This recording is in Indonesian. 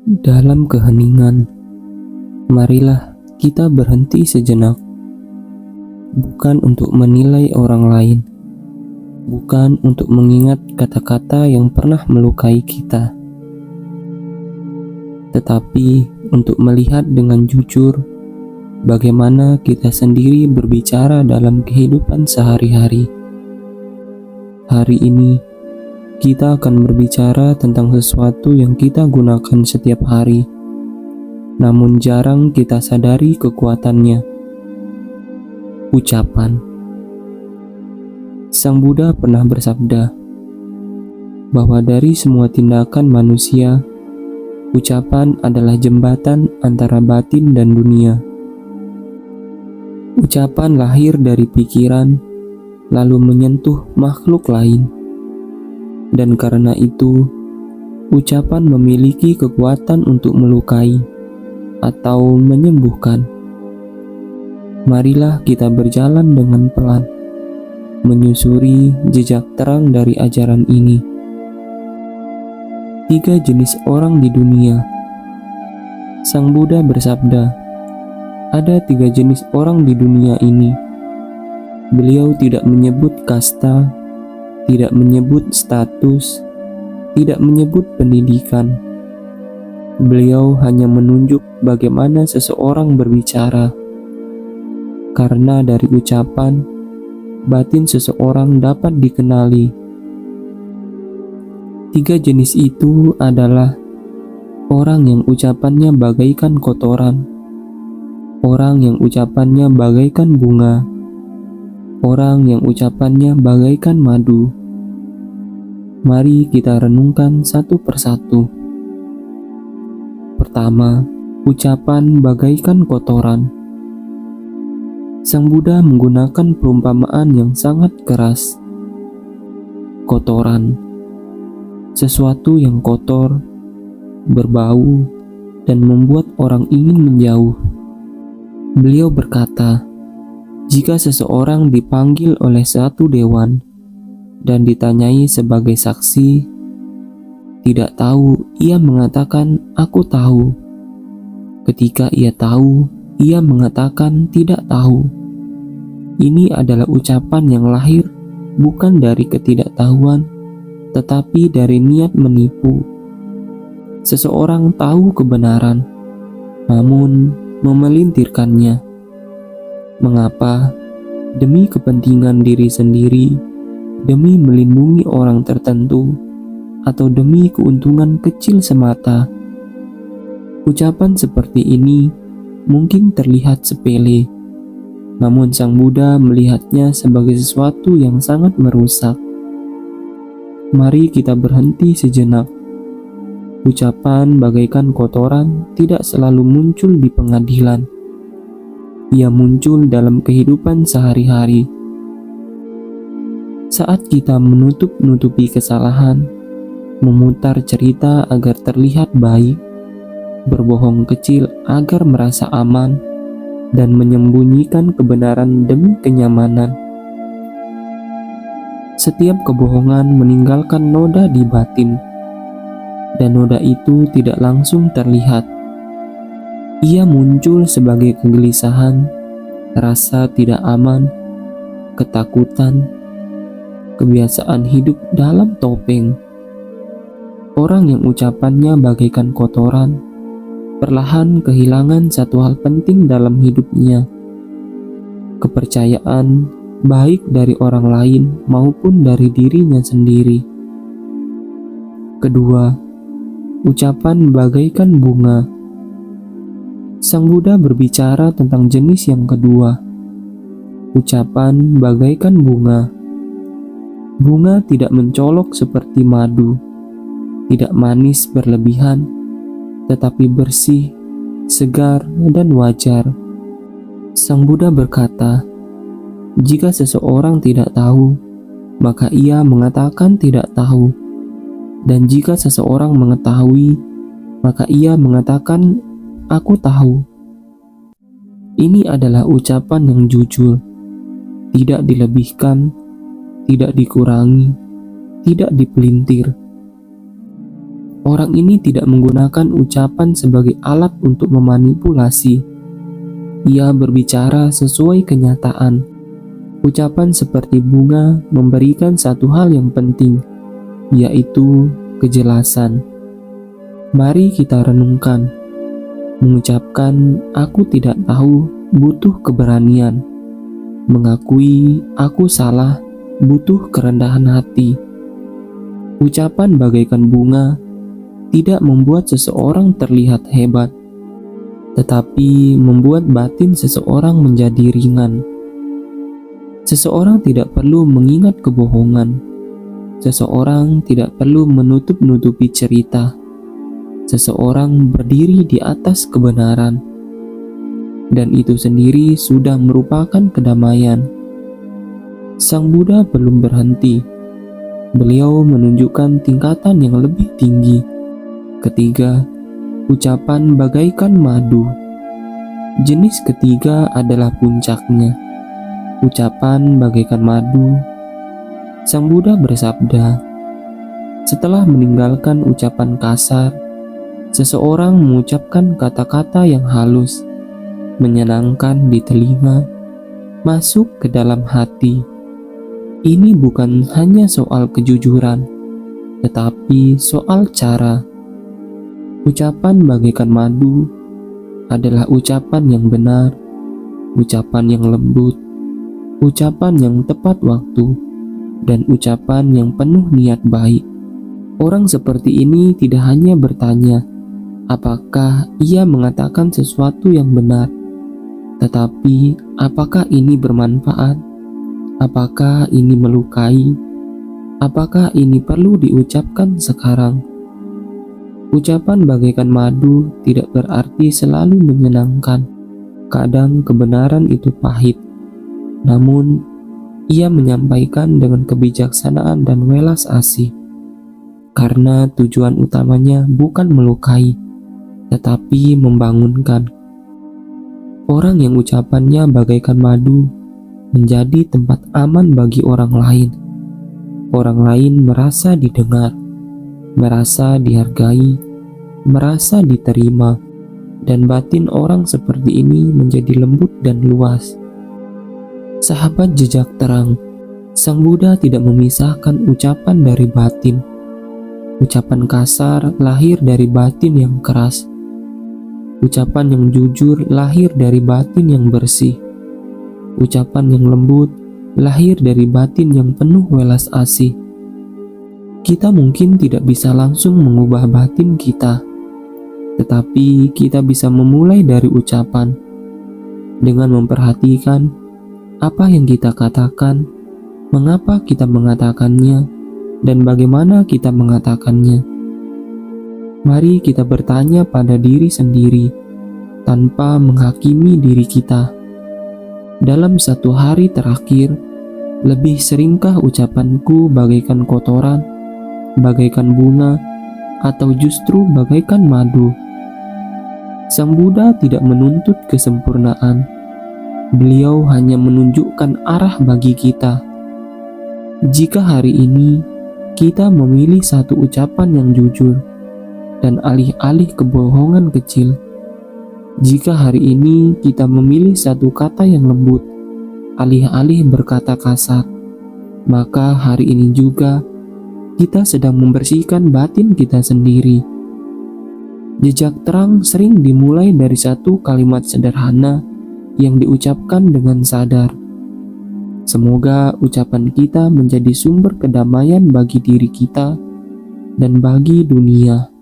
Dalam keheningan, marilah kita berhenti sejenak, bukan untuk menilai orang lain, bukan untuk mengingat kata-kata yang pernah melukai kita, tetapi untuk melihat dengan jujur bagaimana kita sendiri berbicara dalam kehidupan sehari-hari. Hari ini, kita akan berbicara tentang sesuatu yang kita gunakan setiap hari, namun jarang kita sadari kekuatannya. Ucapan. Sang Buddha pernah bersabda bahwa dari semua tindakan manusia, ucapan adalah jembatan antara batin dan dunia. Ucapan lahir dari pikiran, lalu menyentuh makhluk lain. Dan karena itu, ucapan memiliki kekuatan untuk melukai atau menyembuhkan. Marilah kita berjalan dengan pelan, menyusuri jejak terang dari ajaran ini. 3 jenis orang di dunia. Sang Buddha bersabda, ada 3 jenis orang di dunia ini. Beliau tidak menyebut kasta, tidak menyebut status, tidak menyebut pendidikan. Beliau hanya menunjuk bagaimana seseorang berbicara. Karena dari ucapan, batin seseorang dapat dikenali. 3 jenis itu adalah orang yang ucapannya bagaikan kotoran, orang yang ucapannya bagaikan bunga, orang yang ucapannya bagaikan madu. Mari kita renungkan satu persatu. Pertama, ucapan bagaikan kotoran. Sang Buddha menggunakan perumpamaan yang sangat keras. Kotoran, sesuatu yang kotor, berbau, dan membuat orang ingin menjauh. Beliau berkata, jika seseorang dipanggil oleh satu dewan dan ditanyai sebagai saksi, tidak tahu, ia mengatakan, "Aku tahu." Ketika ia tahu, ia mengatakan tidak tahu. Ini adalah ucapan yang lahir bukan dari ketidaktahuan, tetapi dari niat menipu. Seseorang tahu kebenaran, namun memelintirkannya. Mengapa? Demi kepentingan diri sendiri, demi melindungi orang tertentu, atau demi keuntungan kecil semata. Ucapan seperti ini mungkin terlihat sepele, namun Sang Buddha melihatnya sebagai sesuatu yang sangat merusak. Mari kita berhenti sejenak. Ucapan bagaikan kotoran tidak selalu muncul di pengadilan. Ia muncul dalam kehidupan sehari-hari. Saat kita menutup-nutupi kesalahan, memutar cerita agar terlihat baik, berbohong kecil agar merasa aman, dan menyembunyikan kebenaran demi kenyamanan. Setiap kebohongan meninggalkan noda di batin, dan noda itu tidak langsung terlihat. Ia muncul sebagai kegelisahan, rasa tidak aman, ketakutan, kebiasaan hidup dalam topeng. Orang yang ucapannya bagaikan kotoran, perlahan kehilangan satu hal penting dalam hidupnya. Kepercayaan, baik dari orang lain maupun dari dirinya sendiri. Kedua, ucapan bagaikan bunga. Sang Buddha berbicara tentang jenis yang kedua. Ucapan bagaikan bunga. Bunga tidak mencolok seperti madu, tidak manis berlebihan, tetapi bersih, segar, dan wajar. Sang Buddha berkata, jika seseorang tidak tahu, maka ia mengatakan tidak tahu. Dan jika seseorang mengetahui, maka ia mengatakan, "Aku tahu." Ini adalah ucapan yang jujur, tidak dilebihkan, tidak dikurangi, tidak dipelintir. Orang ini tidak menggunakan ucapan sebagai alat untuk memanipulasi. Ia berbicara sesuai kenyataan. Ucapan seperti bunga memberikan satu hal yang penting, yaitu kejelasan. Mari kita renungkan. Mengucapkan "aku tidak tahu" butuh keberanian. Mengakui "aku salah" butuh kerendahan hati. Ucapan bagaikan bunga tidak membuat seseorang terlihat hebat, tetapi membuat batin seseorang menjadi ringan. Seseorang tidak perlu mengingat kebohongan. Seseorang tidak perlu menutup-nutupi cerita. Seseorang berdiri di atas kebenaran, dan itu sendiri sudah merupakan kedamaian. Sang Buddha belum berhenti. Beliau menunjukkan tingkatan yang lebih tinggi. Ketiga, ucapan bagaikan madu. Jenis ketiga adalah puncaknya. Ucapan bagaikan madu. Sang Buddha bersabda, setelah meninggalkan ucapan kasar, seseorang mengucapkan kata-kata yang halus, menyenangkan di telinga, masuk ke dalam hati. Ini bukan hanya soal kejujuran, tetapi soal cara. Ucapan bagaikan madu adalah ucapan yang benar, ucapan yang lembut, ucapan yang tepat waktu, dan ucapan yang penuh niat baik. Orang seperti ini tidak hanya bertanya apakah ia mengatakan sesuatu yang benar, tetapi apakah ini bermanfaat, apakah ini melukai, apakah ini perlu diucapkan sekarang. Ucapan bagaikan madu tidak berarti selalu menyenangkan. Kadang kebenaran itu pahit, namun ia menyampaikan dengan kebijaksanaan dan welas asih, karena tujuan utamanya bukan melukai, tetapi membangunkan. Orang yang ucapannya bagaikan madu menjadi tempat aman bagi orang lain. Orang lain merasa didengar, merasa dihargai, merasa diterima, dan batin orang seperti ini menjadi lembut dan luas. Sahabat jejak terang, Sang Buddha tidak memisahkan ucapan dari batin. Ucapan kasar lahir dari batin yang keras. Ucapan yang jujur lahir dari batin yang bersih. Ucapan yang lembut lahir dari batin yang penuh welas asih. Kita mungkin tidak bisa langsung mengubah batin kita, tetapi kita bisa memulai dari ucapan dengan memperhatikan apa yang kita katakan, mengapa kita mengatakannya, dan bagaimana kita mengatakannya. Mari kita bertanya pada diri sendiri tanpa menghakimi diri kita. Dalam satu hari terakhir, lebih seringkah ucapanku bagaikan kotoran, bagaikan bunga, atau justru bagaikan madu? Sang Buddha tidak menuntut kesempurnaan. Beliau hanya menunjukkan arah bagi kita. Jika hari ini kita memilih satu ucapan yang jujur dan alih-alih kebohongan kecil, jika hari ini kita memilih satu kata yang lembut alih-alih berkata kasar, maka hari ini juga kita sedang membersihkan batin kita sendiri. Jejak terang sering dimulai dari satu kalimat sederhana yang diucapkan dengan sadar. Semoga ucapan kita menjadi sumber kedamaian bagi diri kita dan bagi dunia.